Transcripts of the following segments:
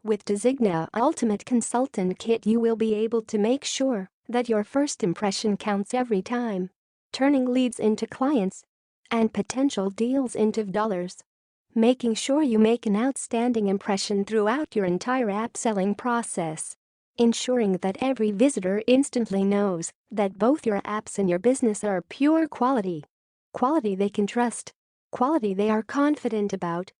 With Designa Ultimate Consultant Kit, you will be able to make sure that your first impression counts every time, turning leads into clients and potential deals into dollars. Making sure you make an outstanding impression throughout your entire app selling process. Ensuring that every visitor instantly knows that both your apps and your business are pure quality. Quality they can trust, quality they are confident about,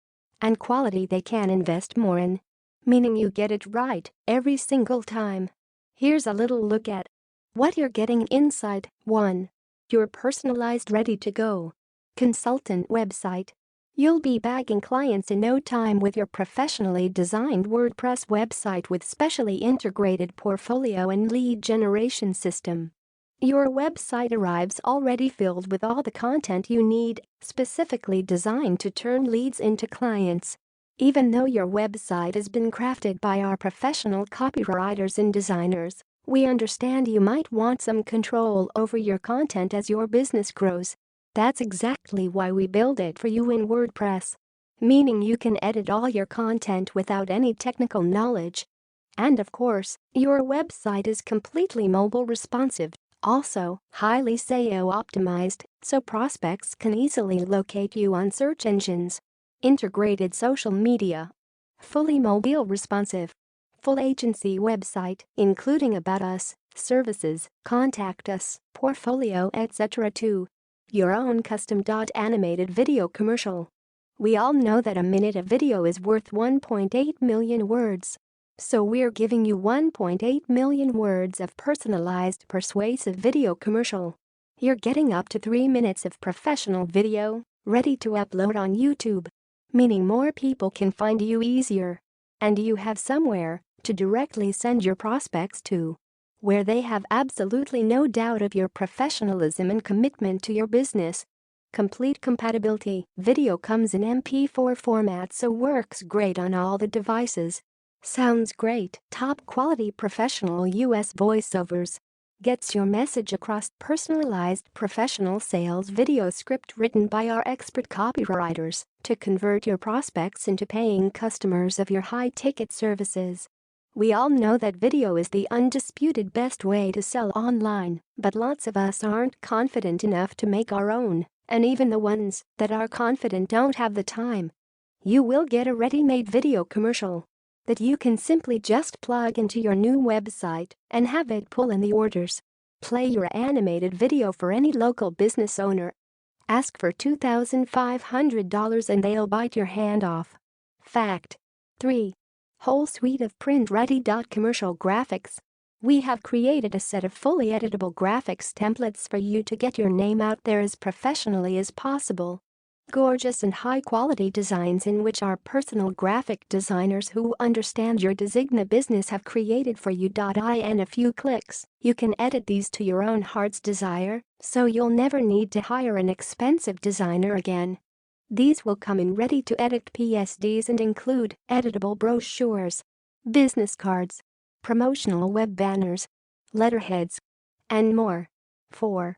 and quality they can invest more in. Meaning you get it right every single time. Here's a little look at what you're getting inside. 1. Your personalized ready-to-go consultant website. You'll be bagging clients in no time with your professionally designed WordPress website with specially integrated portfolio and lead generation system. Your website arrives already filled with all the content you need, specifically designed to turn leads into clients. Even though your website has been crafted by our professional copywriters and designers, we understand you might want some control over your content as your business grows. That's exactly why we build it for you in WordPress. Meaning you can edit all your content without any technical knowledge. And of course, your website is completely mobile responsive, also highly SEO optimized, so prospects can easily locate you on search engines. Integrated social media. Fully mobile responsive. Full agency website, including About Us, services, contact us, portfolio, etc. 2. Your own custom animated video commercial. We all know that a minute of video is worth 1.8 million words. So we're giving you 1.8 million words of personalized, persuasive video commercial. You're getting up to 3 minutes of professional video, ready to upload on YouTube. Meaning more people can find you easier. And you have somewhere to directly send your prospects to, where they have absolutely no doubt of your professionalism and commitment to your business. Complete compatibility. Video comes in MP4 format, so works great on all the devices. Sounds great. Top quality professional US voiceovers. Gets your message across. Personalized professional sales video script written by our expert copywriters to convert your prospects into paying customers of your high-ticket services. We all know that video is the undisputed best way to sell online, but lots of us aren't confident enough to make our own, and even the ones that are confident don't have the time. You will get a ready-made video commercial that you can simply just plug into your new website and have it pull in the orders. Play your animated video for any local business owner. Ask for $2,500 and they'll bite your hand off. Fact. 3. Whole suite of print-ready. Commercial graphics. We have created a set of fully editable graphics templates for you to get your name out there as professionally as possible. Gorgeous and high-quality designs in which our personal graphic designers who understand your Designa business have created for you. In a few clicks, you can edit these to your own heart's desire, so you'll never need to hire an expensive designer again. These will come in ready-to-edit PSDs and include editable brochures, business cards, promotional web banners, letterheads, and more. 4.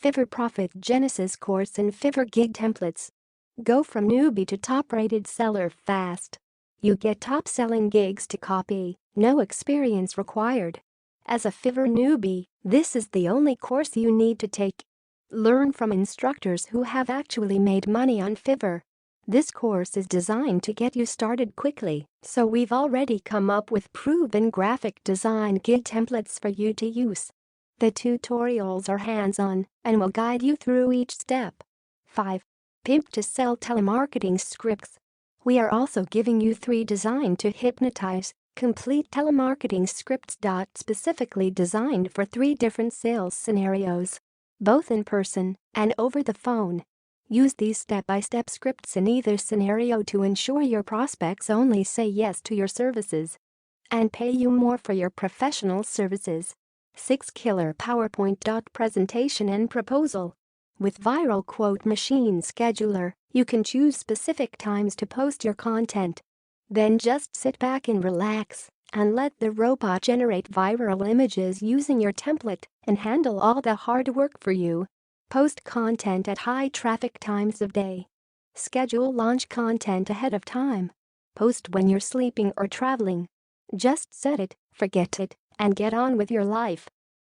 Fiverr Profit Genesis course and Fiverr gig templates. Go from newbie to top-rated seller fast. You get top-selling gigs to copy, no experience required. As a Fiverr newbie, this is the only course you need to take. Learn from instructors who have actually made money on Fiverr. This course is designed to get you started quickly, so we've already come up with proven graphic design gig templates for you to use. The tutorials are hands-on and will guide you through each step. 5. Pimp to Sell telemarketing scripts. We are also giving you 3 designed to hypnotize, complete telemarketing scripts. Specifically designed for 3 different sales scenarios, both in person and over the phone. Use these step-by-step scripts in either scenario to ensure your prospects only say yes to your services and pay you more for your professional services. 6. Killer PowerPoint. Presentation and proposal. With Viral Quote Machine Scheduler, you can choose specific times to post your content. Then just sit back and relax and let the robot generate viral images using your template and handle all the hard work for you. Post content at high traffic times of day. Schedule launch content ahead of time. post when you're sleeping or traveling. Just set it, forget it, and get on with your life.